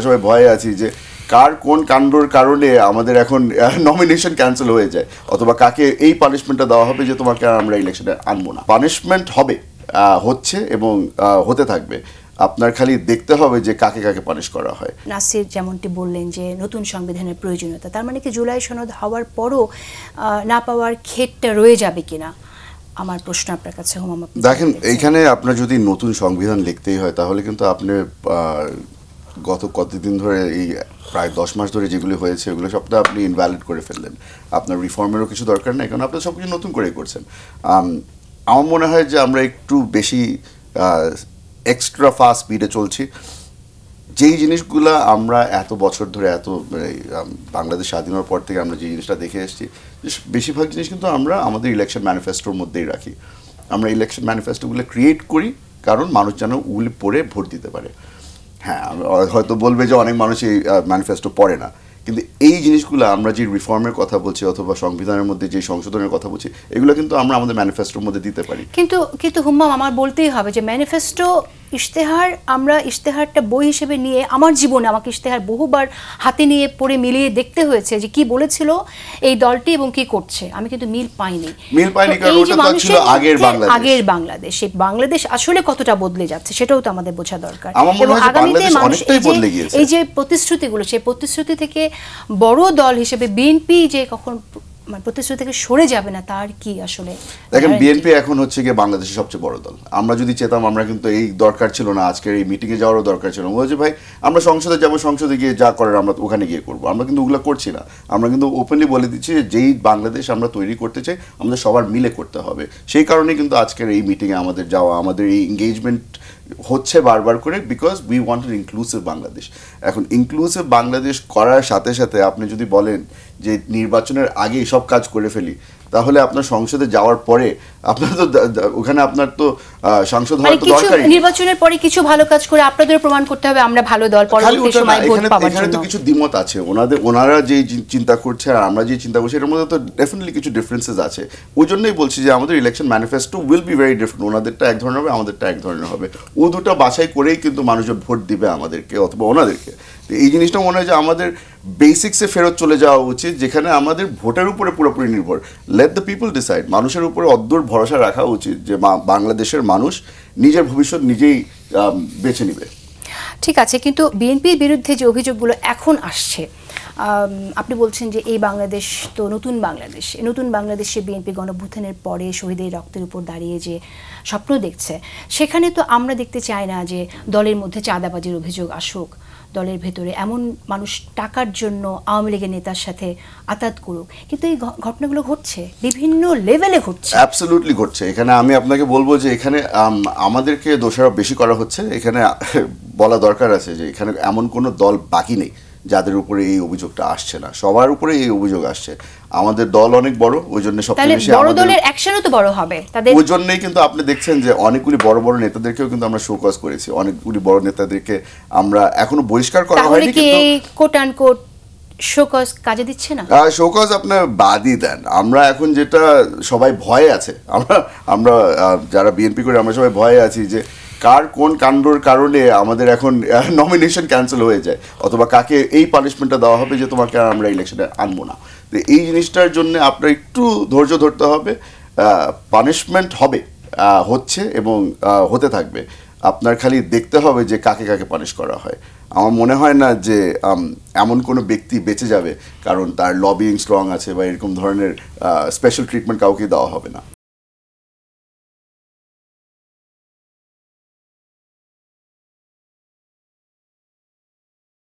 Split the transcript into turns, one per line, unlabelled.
সবাই ভয়ে আছি যে কার কোন কাণ্ডর কারণে আমাদের এখন নমিনেশন ক্যান্সেল হয়ে যায়, অথবা কাকে এই পানিশমেন্টটা দেওয়া হবে যে তোমাকে আমরা ইলেকশনে আনবো না। পানিশমেন্ট হবে, হচ্ছে এবং হতে থাকবে। আপনার খালি দেখতে হবে যে কাকে কাকে পানিশ করা হয়।
নাসির যেমনটি বললেন যে নতুন সংবিধানের প্রয়োজনীয়তা, তার মানে কি জুলাই সনদ হওয়ার পরও না পাওয়ার ক্ষেতটা রয়ে যাবে কিনা, আমার প্রশ্ন আপনার কাছে। হুমাম,
দেখেন, এইখানে আপনার যদি নতুন সংবিধান লিখতেই হয় তাহলে কিন্তু আপনি গত কতদিন ধরে এই প্রায় 10 মাস ধরে যেগুলো হয়েছে ওগুলো সবটা আপনি ইনভ্যালিড করে ফেললেন। আপনার রিফর্মেরও কিছু দরকার নেই, কারণ আপনি সব কিছু নতুন করেই করছেন। আমার মনে হয় যে আমরা একটু বেশি এক্সট্রা ফাস্ট স্পিডে চলছি। যেই জিনিসগুলো আমরা এত বছর ধরে বাংলাদেশ স্বাধীন হওয়ার পর থেকে আমরা যে জিনিসটা দেখে এসেছি, বেশিরভাগ জিনিস কিন্তু আমরা আমাদের ইলেকশন ম্যানিফেস্টোর মধ্যেই রাখি। আমরা ইলেকশন ম্যানিফেস্টোগুলো ক্রিয়েট করি কারণ মানুষ যেন ওগুলি পড়ে ভোট দিতে পারে। হ্যাঁ, হয়তো বলবে যে অনেক মানুষ এই ম্যানিফেস্টো পড়ে না, কিন্তু এই জিনিসগুলো আমরা যে রিফর্মের কথা বলছি অথবা সংবিধানের মধ্যে যে সংশোধনের কথা বলছি, এগুলো কিন্তু আমরা আমাদের ম্যানিফেস্টোর মধ্যে দিতে পারি।
কিন্তু হুম্মাম, আমার বলতেই হবে যে ম্যানিফেস্টো ইশতেহার, আমরা ইশতেহারটা বই হিসেবে নিয়ে আমার জীবনে আমাকে ইশতেহার বহুবার হাতে নিয়ে পড়ে মিলিয়ে দেখতে হয়েছে যে কি বলেছিল এই দলটি এবং কি করছে। আমি কিন্তু মিল পাইনি
কারণ ওটা তো ছিল আগের
বাংলাদেশ। সেই বাংলাদেশ আসলে কতটা বদলে যাচ্ছে সেটাও তো আমাদের বোঝা দরকার।
এবং আগামীতে মানুষ
এই যে প্রতিশ্রুতিগুলো, সেই প্রতিশ্রুতি থেকে বড় দল হিসেবে বিএনপি যে কখন প্রতিশ্রুতি থেকে সরে যাবে না তার কি আসলে?
দেখেন, বিএনপি এখন হচ্ছে গিয়ে বাংলাদেশের সবচেয়ে বড় দল। আমরা যদি চেতাম, আমরা কিন্তু এই দরকার ছিল না, আজকের এই মিটিংয়ে যাওয়ারও দরকার ছিল না। বলছে ভাই আমরা সংসদে যাবো, সংসদে গিয়ে যা করার আমরা ওখানে গিয়ে করবো। আমরা কিন্তু ওগুলো করছি না। আমরা কিন্তু ওপেনলি বলে দিচ্ছি যে যেই বাংলাদেশ আমরা তৈরি করতে চাই আমাদের সবার মিলে করতে হবে। সেই কারণেই কিন্তু আজকের এই মিটিংয়ে আমাদের যাওয়া, আমাদের এই এঙ্গেজমেন্ট হচ্ছে বারবার করে, because we want N inclusive Bangladesh. এখন ইনক্লুসিভ বাংলাদেশ করার সাথে সাথে আপনি যদি বলেন যে নির্বাচনের আগেই সব কাজ করে ফেলি, তাহলে আপনার সংসদে যাওয়ার পরে আপনার তো ওখানে আপনার তো সংসদ হওয়ার তো দরকারই।
নির্বাচনের পরে কিছু ভালো কাজ করে আপনাদের প্রমাণ করতে হবে আমরা ভালো দল, পরবর্তী সময় ভোট পাওয়ার জন্য।
এখানে তো কিছু দ্বিমত আছে, ওনারা যে চিন্তা করছে আর আমরা যে চিন্তা করছি এর মধ্যে তো ডেফিনেটলি কিছু ডিফারেন্সেস আছে। ওই জন্যই বলছি যে আমাদের election manifesto will be very different. ওনাদেরটা এক ধরনের হবে, আমাদেরটা এক ধরনের হবে। ও দুটো বাছাই করেই কিন্তু মানুষজন ভোট দিবে আমাদেরকে অথবা ওনাদেরকে। এই জিনিসটা মনে হয় যে আমাদের বেসিক্সে ফেরত চলে যাওয়া উচিত, যেখানে আমাদের ভোটের উপরে পুরোপুরি নির্ভর। Let the people decide. মানুষের উপরে অদ্দূর ভরসা রাখা উচিত যে বাংলাদেশের মানুষ নিজের ভবিষ্যৎ নিজেই বেছে নেবে।
ঠিক আছে, কিন্তু বিএনপির বিরুদ্ধে যে অভিযোগগুলো এখন আসছে, আপনি বলছেন যে এই বাংলাদেশ তো নতুন বাংলাদেশ। এই নতুন বাংলাদেশে বিএনপি গণঅভ্যুত্থানের পরে শহীদের রক্তের উপর দাঁড়িয়ে যে স্বপ্ন দেখছে, সেখানে তো আমরা দেখতে চাই না যে দলের মধ্যে চাঁদাবাজির অভিযোগ আসুক, দলের ভেতরে এমন মানুষ টাকার জন্য আওয়ামী লীগের নেতার সাথে আতাত করুক। কিন্তু এই ঘটনাগুলো ঘটছে, বিভিন্ন লেভেলে ঘটছে।
অ্যাবসলিউটলি ঘটছে। এখানে আমি আপনাকে বলবো যে এখানে আমাদেরকে দোষারোপ বেশি করা হচ্ছে। এখানে বলা দরকার আছে যে এখানে এমন কোনো দল বাকি নেই যাদের উপরে এই অভিযোগটা আসছে না। সবার উপরে এই অভিযোগ আসছে। আমাদের দল অনেক বড়, ওই জন্য সবচেয়ে বেশি
বড় দলের অ্যাকশনও তো বড় হবে তাদের।
ওই জন্যই কিন্তু আপনি দেখছেন যে অনেকগুলি বড় বড় নেতাদেরকেও কিন্তু আমরা শোকজ করেছি। অনেকগুলি বড় নেতাদেরকে আমরা এখনো বহিষ্কার করা হয়নি, কিন্তু
কোট আনকোট শোকজ কাজে দিচ্ছে না।
শোকজ আপনার বাদই দেন। আমরা এখন যেটা সবাই ভয়ে আছে, আমরা যারা বিএনপি করে আমরা সবাই ভয়ে আছি যে কার কোন কাণ্ডর কারণে আমাদের এখন নমিনেশন ক্যান্সেল হয়ে যায়, অথবা কাকে এই পানিশমেন্টটা দেওয়া হবে যে তোমাকে আমরা ইলেকশনে আনবো না। তো এই জিনিসটার জন্য আপনার একটু ধৈর্য ধরতে হবে। পানিশমেন্ট হবে, হচ্ছে এবং হতে থাকবে। আপনার খালি দেখতে হবে যে কাকে কাকে পানিশ করা হয়। আমার মনে হয় না যে এমন কোনো ব্যক্তি বেঁচে যাবে কারণ তার লবিং স্ট্রং আছে বা এরকম ধরনের স্পেশাল ট্রিটমেন্ট কাউকে দেওয়া হবে না।